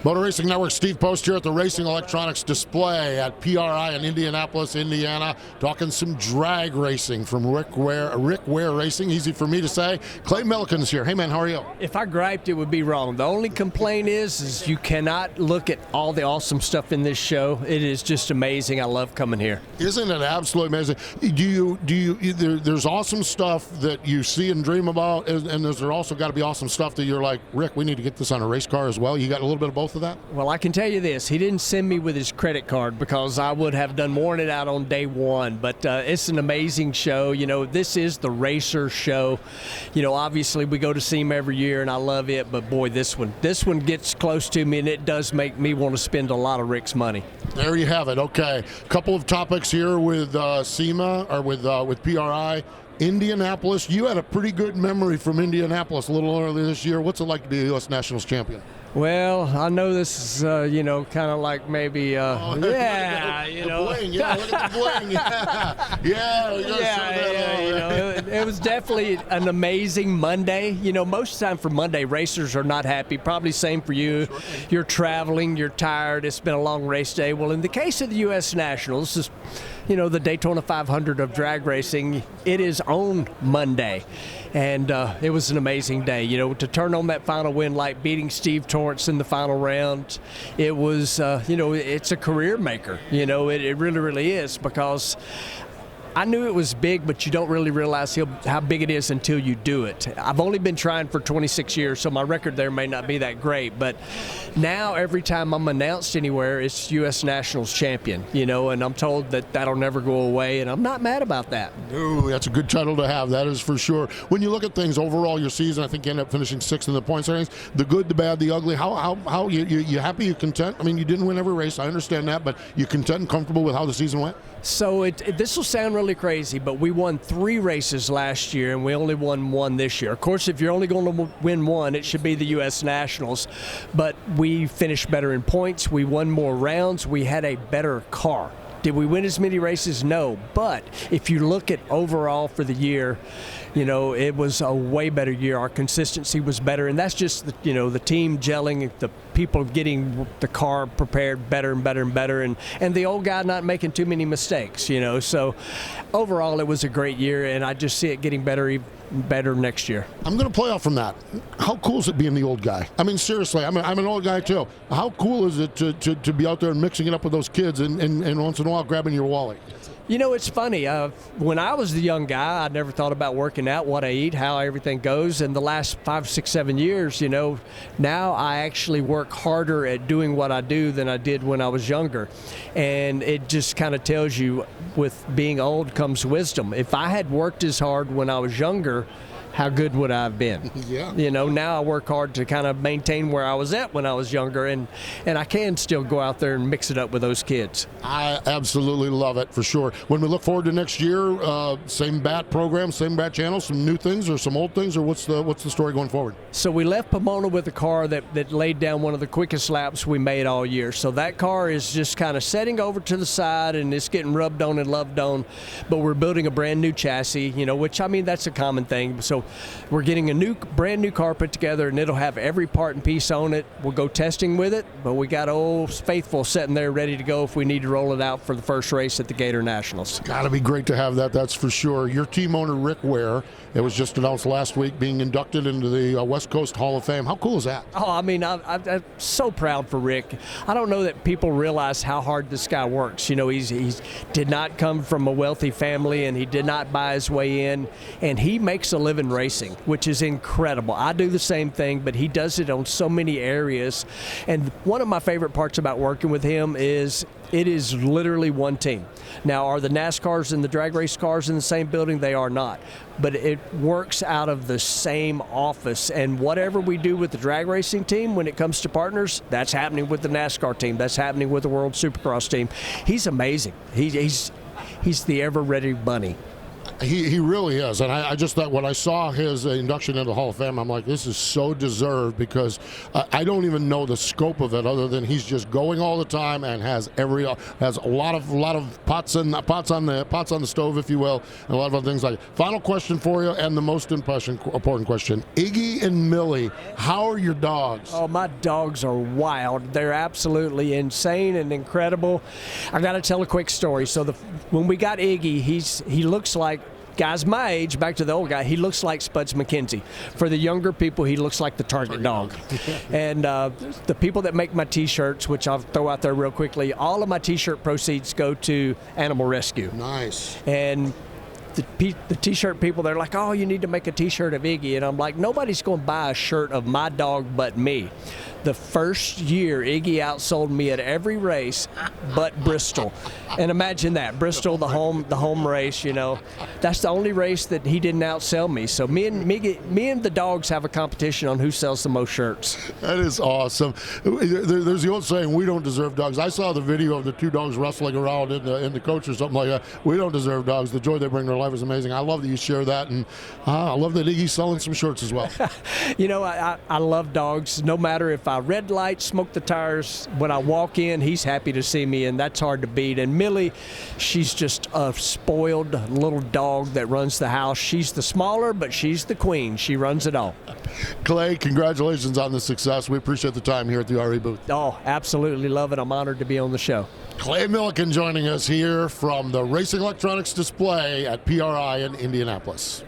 Motor Racing Network, Steve Post here at the Racing Electronics Display at PRI in Indianapolis, Indiana, talking some drag racing from Rick Ware Racing. Easy for me to say. Clay Millican's here. Hey, man, how are you? If I griped, it would be wrong. The only complaint is you cannot look at all the awesome stuff in this show. It is just amazing. I love coming here. Isn't it absolutely amazing? There's awesome stuff that you see and dream about, and there's also got to be awesome stuff that you're like, Rick, we need to get this on a race car as well. You got a little bit of both of that? Well, I can tell you this. He didn't send me with his credit card because I would have done worn it out on day one. But it's an amazing show. You know, this is the racer show. You know, obviously we go to see him every year, and I love it. But boy, this one gets close to me, and it does make me want to spend a lot of Rick's money. There you have it. Okay, a couple of topics here with SEMA or with PRI. Indianapolis, you had a pretty good memory from Indianapolis a little earlier this year. What's it like to be a U.S. Nationals champion? Well, I know this is, kind of like maybe, yeah, you know. Bling, yeah, look at the bling. It was definitely an amazing Monday. You know, most of the time for Monday, racers are not happy. Probably same for you. You're traveling, you're tired, it's been a long race day. Well, in the case of the U.S. Nationals, this is, the Daytona 500 of drag racing, it is on Monday. And it was an amazing day. You know, to turn on that final win like beating Steve Torrence in the final round, it was, it's a career maker. You know, it really, really is, because I knew it was big, but you don't really realize how big it is until you do it. I've only been trying for 26 years, so my record there may not be that great. But now every time I'm announced anywhere, it's U.S. Nationals champion, and I'm told that that'll never go away, and I'm not mad about that. No, that's a good title to have, that is for sure. When you look at things overall, your season, I think you ended up finishing sixth in the points rankings. The good, the bad, the ugly. How you happy, you content? I mean, you didn't win every race, I understand that, but you content and comfortable with how the season went? So this will sound really crazy, but we won 3 races last year, and we only won 1 this year. Of course, if you're only going to win 1, it should be the U.S. Nationals. But we finished better in points. We won more rounds. We had a better car. Did we win as many races? No. But if you look at overall for the year, it was a way better year. Our consistency was better, and that's just the team gelling, the people getting the car prepared better and better and better, and the old guy not making too many mistakes. So overall it was a great year, and I just see it getting better next year. I'm going to play off from that. How cool is it being the old guy? I mean, seriously, I'm an old guy too. How cool is it to be out there and mixing it up with those kids and once in a while grabbing your wallet? It's funny. When I was the young guy, I never thought about working out, what I eat, how everything goes. And the last 5, 6, 7 years, now I actually work harder at doing what I do than I did when I was younger. And it just kind of tells you, with being old comes wisdom. If I had worked as hard when I was younger, how good would I have been? Yeah. Now I work hard to kind of maintain where I was at when I was younger, and I can still go out there and mix it up with those kids. I absolutely love it, for sure. When we look forward to next year, same bat program, same bat channel, some new things or some old things, or what's the story going forward? So we left Pomona with a car that laid down one of the quickest laps we made all year. So that car is just kind of setting over to the side, and it's getting rubbed on and loved on. But we're building a brand new chassis, which, I mean, that's a common thing. So we're getting a brand new car put together, and it'll have every part and piece on it. We'll go testing with it, but we got old Faithful sitting there ready to go if we need to roll it out for the first race at the Gator Nationals. Got to be great to have that, that's for sure. Your team owner, Rick Ware, it was just announced last week, being inducted into the West Coast Hall of Fame. How cool is that? Oh, I mean, I'm so proud for Rick. I don't know that people realize how hard this guy works. He did not come from a wealthy family, and he did not buy his way in, and he makes a living racing, which is incredible. I do the same thing, but he does it on so many areas. And one of my favorite parts about working with him is it is literally one team. Now, are the NASCARs and the drag race cars in the same building? They are not. But it works out of the same office. And whatever we do with the drag racing team when it comes to partners, that's happening with the NASCAR team. That's happening with the World Supercross team. He's amazing. He's the ever-ready bunny. He really is, and I just thought when I saw his induction into the Hall of Fame, I'm like, this is so deserved, because I don't even know the scope of it, other than he's just going all the time and has a lot of pots on the stove, if you will, and a lot of other things like it. Final question for you, and the most important question: Iggy and Millie, how are your dogs? Oh, my dogs are wild. They're absolutely insane and incredible. I got to tell a quick story. So when we got Iggy, he looks like, guys my age, back to the old guy, he looks like Spuds McKenzie. For the younger people, he looks like the Target dog. And the people that make my T-shirts, which I'll throw out there real quickly, all of my T-shirt proceeds go to animal rescue. Nice. And the T-shirt people, they're like, oh, you need to make a T-shirt of Iggy. And I'm like, nobody's going to buy a shirt of my dog but me. The first year, Iggy outsold me at every race but Bristol. And imagine that, Bristol, the home race, you know. That's the only race that he didn't outsell me. So me and the dogs have a competition on who sells the most shirts. That is awesome. There's the old saying, we don't deserve dogs. I saw the video of the two dogs wrestling around in the coach or something like that. We don't deserve dogs. The joy they bring to their life is amazing. I love that you share that, and I love that Iggy's selling some shirts as well. You know, I love dogs. No matter if I red light, smoke the tires, when I walk in, he's happy to see me, and that's hard to beat. And Millie, she's just a spoiled little dog that runs the house. She's the smaller, but she's the queen. She runs it all. Clay, congratulations on the success. We appreciate the time here at the RE booth. Oh, absolutely love it. I'm honored to be on the show. Clay Millican joining us here from the Racing Electronics display at PRI in Indianapolis.